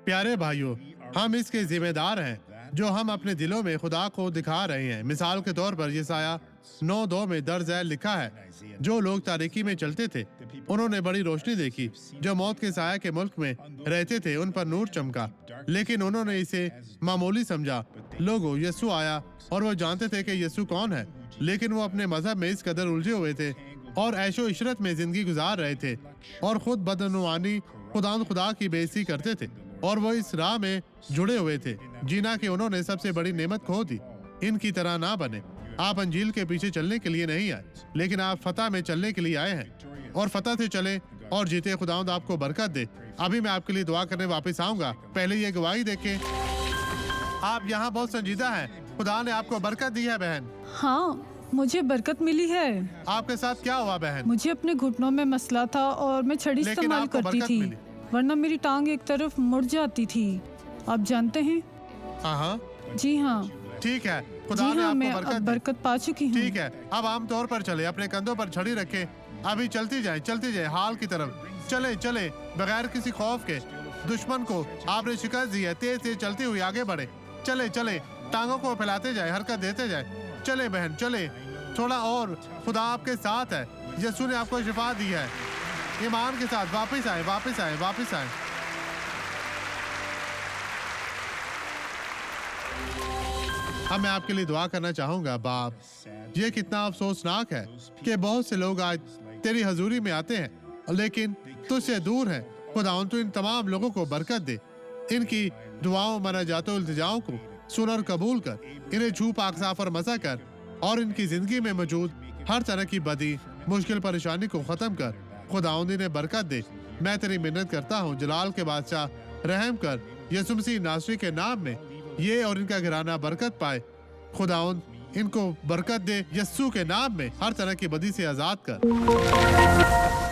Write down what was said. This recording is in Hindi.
प्यारे भाइयों, हम इसके जिम्मेदार हैं जो हम अपने दिलों में खुदा को दिखा रहे हैं। मिसाल के तौर पर यसाया 9:2 में दर्ज है, लिखा है, जो लोग तारीकी में चलते थे उन्होंने बड़ी रोशनी देखी, जो मौत के साया के मुल्क में रहते थे उन पर नूर चमका, लेकिन उन्होंने इसे मामूली समझा। लोगों, यीशु आया और वो जानते थे कि यीशु कौन है, लेकिन वो अपने मजहब में इस कदर उलझे हुए थे और ऐशो इशरत में जिंदगी गुजार रहे थे और खुद बदनुमानी खुदा की बेइज्जती करते थे और वो इस राह में जुड़े हुए थे जीना कि उन्होंने सबसे बड़ी नेमत खो दी। इनकी तरह ना बने। आप अंजील के पीछे चलने के लिए नहीं आए, लेकिन आप फतह में चलने के लिए आए हैं और फतह से चले और जीते। खुदावंद आपको बरकत दे। अभी मैं आपके लिए दुआ करने वापस आऊंगा, पहले ये गवाही देके आप यहाँ बहुत संजीदा हैं। खुदा ने आपको बरकत दी है बहन। हाँ, मुझे बरकत मिली है। आपके साथ क्या हुआ बहन? मुझे अपने घुटनों में मसला था और मैं छड़ी लेकिन इस्तेमाल आपको करती बरकत थी, मिली। वरना मेरी टांग एक तरफ मुड़ जाती थी। आप जानते हैं? हाँ, जी हाँ, ठीक है। जी खुदा ने हाँ, आपको मैं बरकत अब दी। बरकत पा चुकी हूँ। ठीक है, अब आमतौर पर चले, अपने कंधों पर छड़ी रखे, अभी चलती जाए हाल की तरफ चले चले बगैर किसी खौफ के। दुश्मन को आपने शिकस्त दी है, तेज तेज चलती हुई आगे बढ़े। चले चले, टांगों को फैलाते जाए, हरकत देते जाए। चले बहन चले, थोड़ा और। खुदा आपके साथ है। यीशु ने आपको शिफा दी है। ईमान के साथ वापस आए, वापस आए, वापस आए। अब मैं आपके लिए दुआ करना चाहूंगा। बाप, ये कितना अफसोसनाक है कि बहुत से लोग आज तेरी हजूरी में आते हैं लेकिन तुझसे दूर हैं। खुदावंद तू इन तमाम लोगों को बरकत दे। इनकी दुआओं, मनाजातों, इल्तिजाओं को सुन और कबूल कर। इन्हें छू पाक साफ और मसा कर और इनकी जिंदगी में मौजूद हर तरह की बदी, मुश्किल परेशानी को खत्म कर। खुदावंद इन्हें बरकत दे। मैं तेरी मिन्नत करता हूँ, जलाल के बादशाह, रहम कर। यीशु मसीह नासरी के नाम में ये और इनका घराना बरकत पाए। खुदावंद इनको बरकत दे। यीशु के नाम में हर तरह की बदी से आजाद कर।